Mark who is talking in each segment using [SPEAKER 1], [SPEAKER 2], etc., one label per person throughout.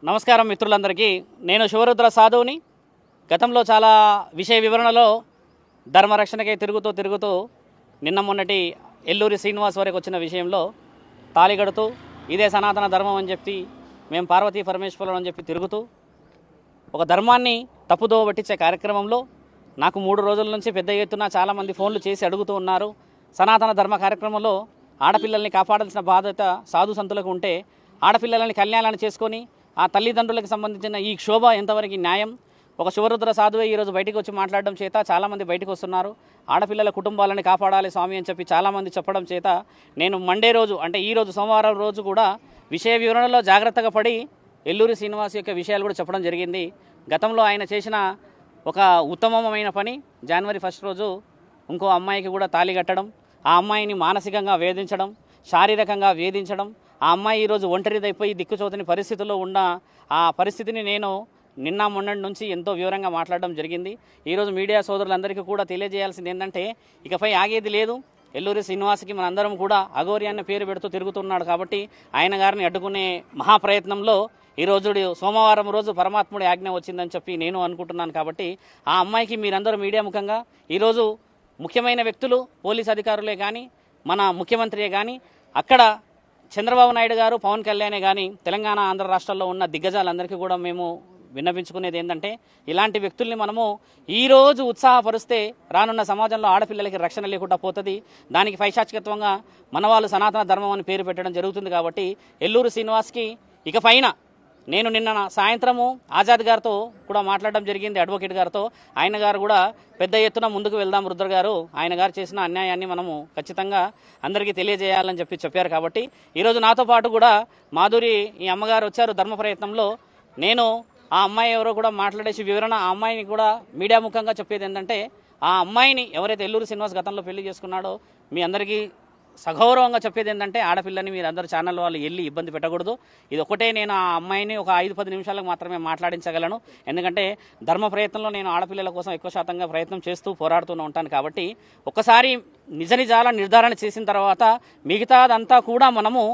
[SPEAKER 1] నమస్కారం మిత్రులందరికీ. నేను శివరుద్ర సాధువుని. గతంలో చాలా విషయ వివరణలో ధర్మరక్షణకై తిరుగుతూ నిన్న మొన్నటి ఎల్లూరి శ్రీనివాస్ వరకు వచ్చిన విషయంలో తాళిగడుతూ ఇదే సనాతన ధర్మం అని చెప్పి మేము పార్వతీ పరమేశ్వరులు అని చెప్పి తిరుగుతూ ఒక ధర్మాన్ని తప్పుదోవ పట్టించే కార్యక్రమంలో నాకు 3 రోజుల నుంచి పెద్ద ఎత్తున చాలామంది ఫోన్లు చేసి అడుగుతూ ఉన్నారు. సనాతన ధర్మ కార్యక్రమంలో ఆడపిల్లల్ని కాపాడాల్సిన బాధ్యత సాధు సంతులకు ఉంటే ఆడపిల్లలని కళ్యాణాన్ని చేసుకొని ఆ తల్లిదండ్రులకు సంబంధించిన ఈ క్షోభ ఎంతవరకు న్యాయం? ఒక శివరుద్ర సాధువే ఈరోజు బయటికి వచ్చి మాట్లాడడం చేత చాలామంది బయటకు వస్తున్నారు. ఆడపిల్లల కుటుంబాలని కాపాడాలి స్వామి అని చెప్పి చాలామంది చెప్పడం చేత నేను మండే రోజు అంటే ఈరోజు సోమవారం రోజు కూడా విషయ వివరణలో జాగ్రత్తగా పడి ఎల్లూరి శ్రీనివాస్ యొక్క విషయాలు కూడా చెప్పడం జరిగింది. గతంలో ఆయన చేసిన ఒక ఉత్తమమైన పని జనవరి 1 రోజు ఇంకో అమ్మాయికి కూడా తాళి కట్టడం, ఆ అమ్మాయిని మానసికంగా వేధించడం, శారీరకంగా వేధించడం. ఆ అమ్మాయి ఈరోజు ఒంటరిదైపోయి దిక్కుచోతని పరిస్థితుల్లో ఉన్న ఆ పరిస్థితిని నేను నిన్న మొన్నటి నుంచి ఎంతో వివరంగా మాట్లాడడం జరిగింది. ఈరోజు మీడియా సోదరులందరికీ కూడా తెలియజేయాల్సింది ఏంటంటే ఇకపై ఆగేది లేదు. ఎల్లూరి శ్రీనివాస్కి మనందరం కూడా అఘోరి అన్న పేరు పెడుతూ తిరుగుతున్నాడు కాబట్టి ఆయన గారిని అడ్డుకునే మహాప్రయత్నంలో ఈరోజు సోమవారం రోజు పరమాత్ముడి ఆజ్ఞ వచ్చిందని చెప్పి నేను అనుకుంటున్నాను. కాబట్టి ఆ అమ్మాయికి మీరందరూ మీడియా ముఖంగా ఈరోజు ముఖ్యమైన వ్యక్తులు పోలీస్ అధికారులే కానీ మన ముఖ్యమంత్రియే కానీ అక్కడ చంద్రబాబు నాయుడు గారు, పవన్ కళ్యాణే కానీ తెలంగాణ ఆంధ్ర రాష్ట్రాల్లో ఉన్న దిగ్గజాలందరికీ కూడా మేము విన్నపించుకునేది ఏంటంటే ఇలాంటి వ్యక్తుల్ని మనము ఈరోజు ఉత్సాహపరిస్తే రానున్న సమాజంలో ఆడపిల్లలకి రక్షణ లేకుండా పోతుంది. దానికి పైశాచికత్వంగా మన వాళ్ళు సనాతన ధర్మం అని పేరు పెట్టడం జరుగుతుంది. కాబట్టి ఎల్లూరు శ్రీనివాస్కి ఇకపైన నేను నిన్న సాయంత్రము ఆజాద్ గారితో కూడా మాట్లాడడం జరిగింది, అడ్వకేట్ గారితో. ఆయన గారు కూడా పెద్ద ఎత్తున ముందుకు వెళ్దాం రుద్ర గారు, ఆయన గారు చేసిన అన్యాయాన్ని మనము ఖచ్చితంగా అందరికీ తెలియజేయాలని చెప్పారు. కాబట్టి ఈరోజు నాతో పాటు కూడా మాధురి ఈ అమ్మగారు వచ్చారు ధర్మ ప్రయత్నంలో. నేను ఆ అమ్మాయి ఎవరో కూడా మాట్లాడేసి వివరణ ఆ అమ్మాయిని కూడా మీడియా ముఖంగా చెప్పేది ఏంటంటే ఆ అమ్మాయిని ఎవరైతే ఎల్లూరి శ్రీనివాస్ గతంలో పెళ్లి చేసుకున్నాడో మీ అందరికీ సగౌరవంగా చెప్పేది ఏంటంటే ఆడపిల్లని మీరు అందరూ ఛానల్ వాళ్ళు వెళ్ళి ఇబ్బంది పెట్టకూడదు. ఇది ఒకటే నేను ఆ అమ్మాయిని ఒక 5-10 నిమిషాలకు మాత్రమే మాట్లాడించగలను. ఎందుకంటే ధర్మ ప్రయత్నంలో నేను ఆడపిల్లల కోసం ఎక్కువ శాతంగా ప్రయత్నం చేస్తూ పోరాడుతూ ఉంటాను. కాబట్టి ఒకసారి నిజాల నిర్ధారణ చేసిన తర్వాత మిగతాదంతా కూడా మనము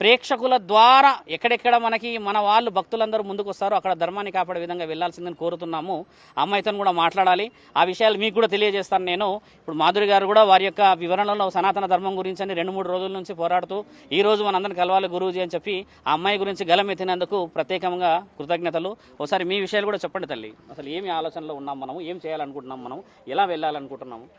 [SPEAKER 1] ప్రేక్షకుల ద్వారా ఎక్కడెక్కడ మనకి మన వాళ్ళు భక్తులందరూ ముందుకు వస్తారో అక్కడ ధర్మాన్ని కాపాడే విధంగా వెళ్లాల్సిందని కోరుతున్నాము. అమ్మాయితో కూడా మాట్లాడాలి. ఆ విషయాలు మీకు కూడా తెలియజేస్తాను నేను. ఇప్పుడు మాధురి గారు కూడా వారి యొక్క వివరణలో సనాతన ధర్మం గురించి అని 2-3 రోజుల నుంచి పోరాడుతూ ఈ రోజు మనందరం కలవాలి గురూజీ అని చెప్పి ఆ అమ్మాయి గురించి గలమెత్తినందుకు ప్రత్యేకంగా కృతజ్ఞతలు. ఒకసారి మీ విషయాలు కూడా చెప్పండి తల్లి. అసలు ఏమి ఆలోచనలో ఉన్నాం, మనము ఏం చేయాలనుకుంటున్నాం, మనం ఎలా వెళ్ళాలనుకుంటున్నాము?